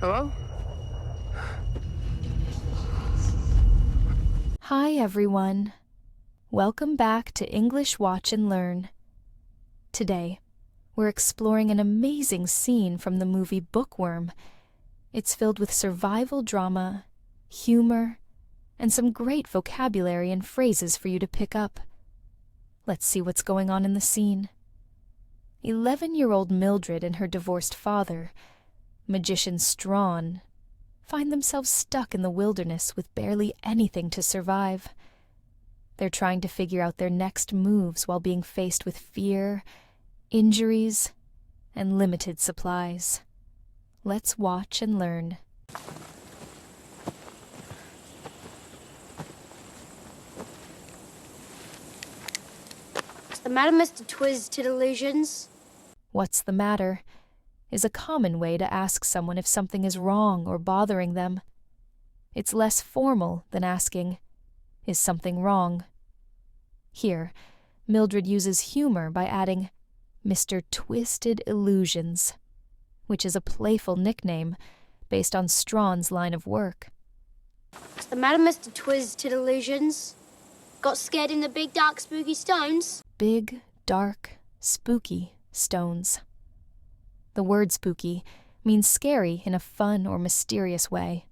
Hello? Hi, everyone. Welcome back to English Watch and Learn. Today, we're exploring an amazing scene from the movie Bookworm. It's filled with survival drama, humor, and some great vocabulary and phrases for you to pick up. Let's see what's going on in the scene. 11-year-old Mildred and her divorced father, magician Strawn, find themselves stuck in the wilderness with barely anything to survive. They're trying to figure out their next moves while being faced with fear, injuries, and limited supplies. Let's watch and learn. What's the matter, Mr. Twisted Illusions? What's the matter is a common way to ask someone if something is wrong or bothering them. It's less formal than asking, "Is something wrong?" Here, Mildred uses humor by adding Mr. Twisted Illusions, which is a playful nickname based on Strawn's line of work. What's the matter, Mr. Twisted Illusions? Got scared in the big, dark, spooky stones? Big, dark, spooky stones. The word spooky means scary in a fun or mysterious way.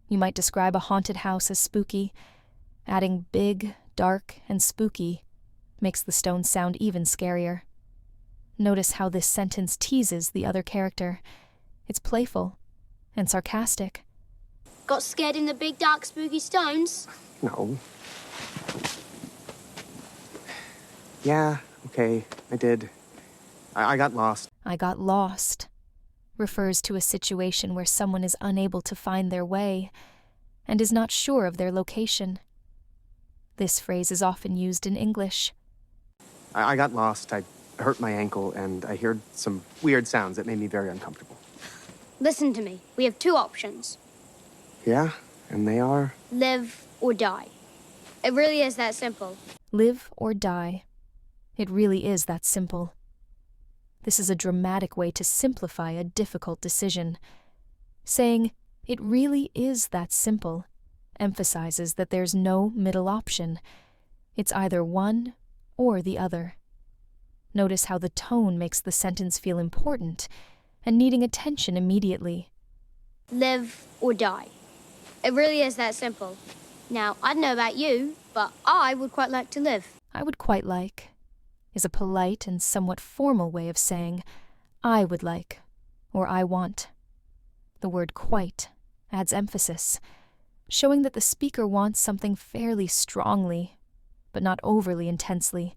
You might describe a haunted house as spooky. Adding big, dark, and spooky makes the stones sound even scarier. Notice how this sentence teases the other character. It's playful and sarcastic. Got scared in the big, dark, spooky stones? No. Yeah, okay, I did. I got lost. I got lost refers to a situation where someone is unable to find their way and is not sure of their location. This phrase is often used in English. I got lost. I hurt my ankle, and I heard some weird sounds that made me very uncomfortable. Listen to me. We have two options. Yeah, and they are? Live or die. It really is that simple. Live or die. It really is that simple. This is a dramatic way to simplify a difficult decision. Saying, "It really is that simple," emphasizes that there's no middle option. It's either one or the other. Notice how the tone makes the sentence feel important and needing attention immediately. Live or die. It really is that simple. Now, I don't know about you, but I would quite like to live. I would quite like is a polite and somewhat formal way of saying I would like or I want. The word quite adds emphasis, showing that the speaker wants something fairly strongly, but not overly intensely.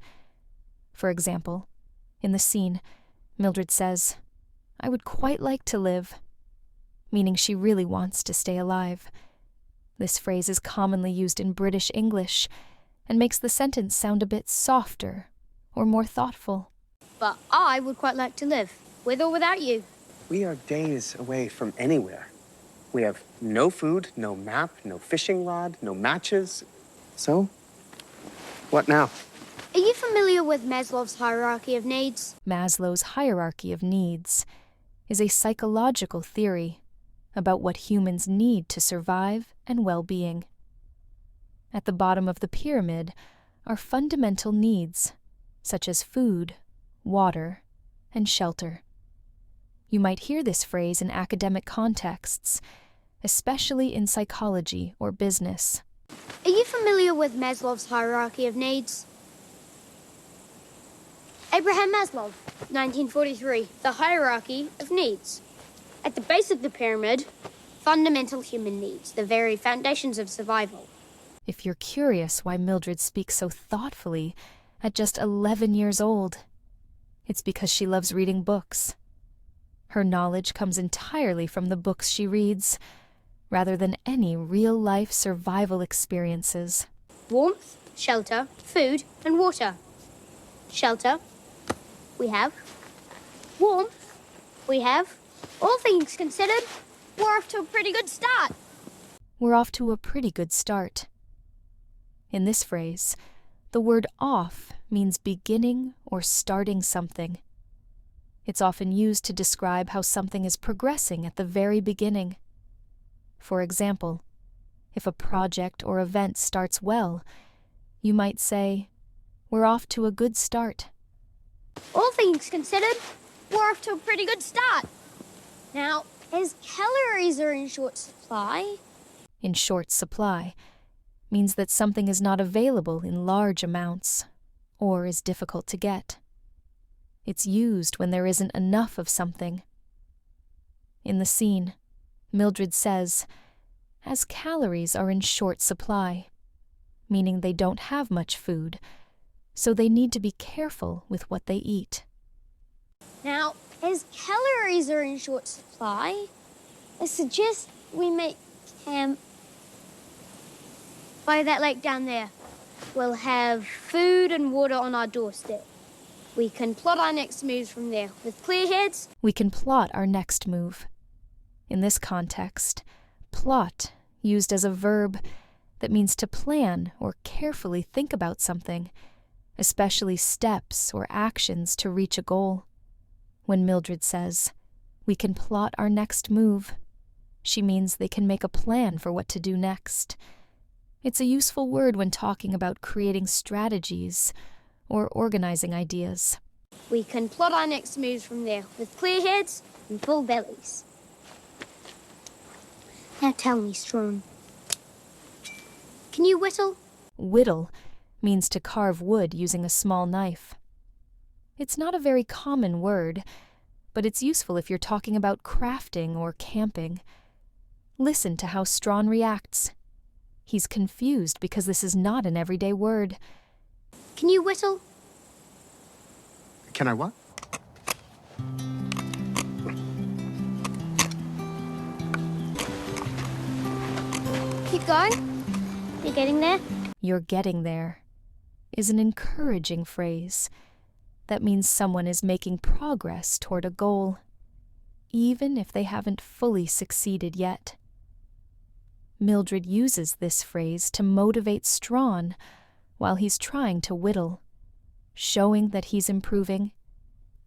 For example, in the scene, Mildred says, "I would quite like to live," meaning she really wants to stay alive. This phrase is commonly used in British English and makes the sentence sound a bit softer or more thoughtful. But I would quite like to live, with or without you. We are days away from anywhere. We have no food, no map, no fishing rod, no matches. So, what now? Are you familiar with Maslow's hierarchy of needs? Maslow's hierarchy of needs is a psychological theory about what humans need to survive and well-being. At the bottom of the pyramid are fundamental needs, such as food, water, and shelter. You might hear this phrase in academic contexts, especially in psychology or business. Are you familiar with Maslow's hierarchy of needs? Abraham Maslow, 1943, The Hierarchy of Needs. At the base of the pyramid, fundamental human needs, the very foundations of survival. If you're curious why Mildred speaks so thoughtfully at just 11 years old, it's because she loves reading books. Her knowledge comes entirely from the books she reads, rather than any real-life survival experiences. Warmth, shelter, food, and water. Shelter, we have. Warmth, we have. All things considered, we're off to a pretty good start. We're off to a pretty good start. In this phrase, the word off means beginning or starting something. It's often used to describe how something is progressing at the very beginning. For example, if a project or event starts well, you might say, "We're off to a good start." All things considered, we're off to a pretty good start. Now, as calories are in short supply, In short supply means that something is not available in large amounts or is difficult to get. It's used when there isn't enough of something. In the scene, Mildred says, "As calories are in short supply," meaning they don't have much food, so they need to be careful with what they eat. now, as calories are in short supply, I suggest we make camp by that lake down there. We'll have food and water on our doorstep. We can plot our next moves from there with clear heads. We can plot our next move. In this context, plot, used as a verb that means to plan or carefully think about something, especially steps or actions to reach a goal. When Mildred says, "We can plot our next move," she means they can make a plan for what to do next. It's a useful word when talking about creating strategies or organizing ideas. We can plot our next moves from there with clear heads and full bellies. Now tell me, Strawn, can you whittle? Whittle means to carve wood using a small knife. It's not a very common word, but it's useful if you're talking about crafting or camping. Listen to how Strawn reacts. He's confused because this is not an everyday word. Can you whittle? Can I what? Keep going. You're getting there. "You're getting there" is an encouraging phrase. That means someone is making progress toward a goal, even if they haven't fully succeeded yet. Mildred uses this phrase to motivate Strawn while he's trying to whittle, showing that he's improving,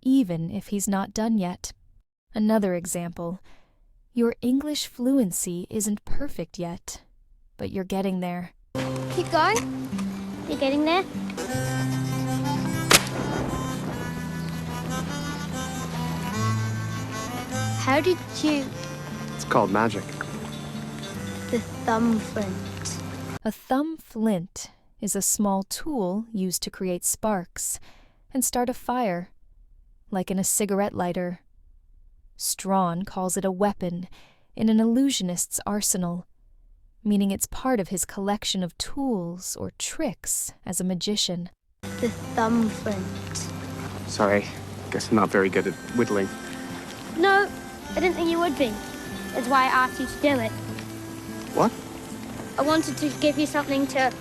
even if he's not done yet. Another example, "Your English fluency isn't perfect yet, but you're getting there." Keep going. You're getting there. How did you... It's called magic. The thumb flint. A thumb flint is a small tool used to create sparks and start a fire, like in a cigarette lighter. Strawn calls it a weapon in an illusionist's arsenal, meaning it's part of his collection of tools or tricks as a magician. The thumb flint. Sorry, guess I'm not very good at whittling. No, I didn't think you would be. That's why I asked you to do it. What? I wanted to give you something to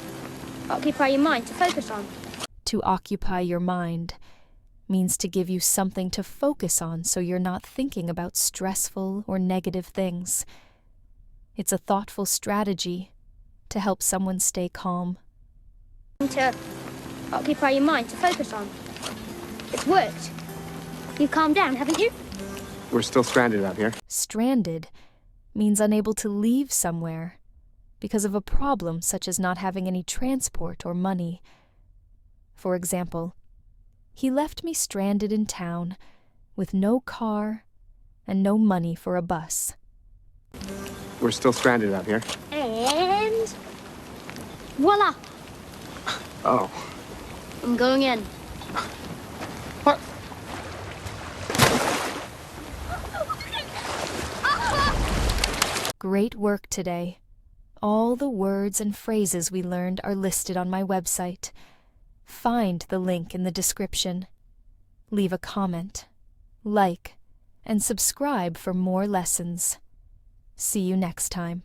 occupy your mind, to focus on. To occupy your mind means to give you something to focus on so you're not thinking about stressful or negative things. It's a thoughtful strategy to help someone stay calm. To occupy your mind, to focus on. It's worked. You've calmed down, haven't you? We're still stranded out here. Stranded means unable to leave somewhere because of a problem such as not having any transport or money. For example, he left me stranded in town with no car and no money for a bus. We're still stranded out here. And voila! Oh. I'm going in. What? Great work today. All the words and phrases we learned are listed on my website. Find the link in the description. Leave a comment, like, and subscribe for more lessons. See you next time.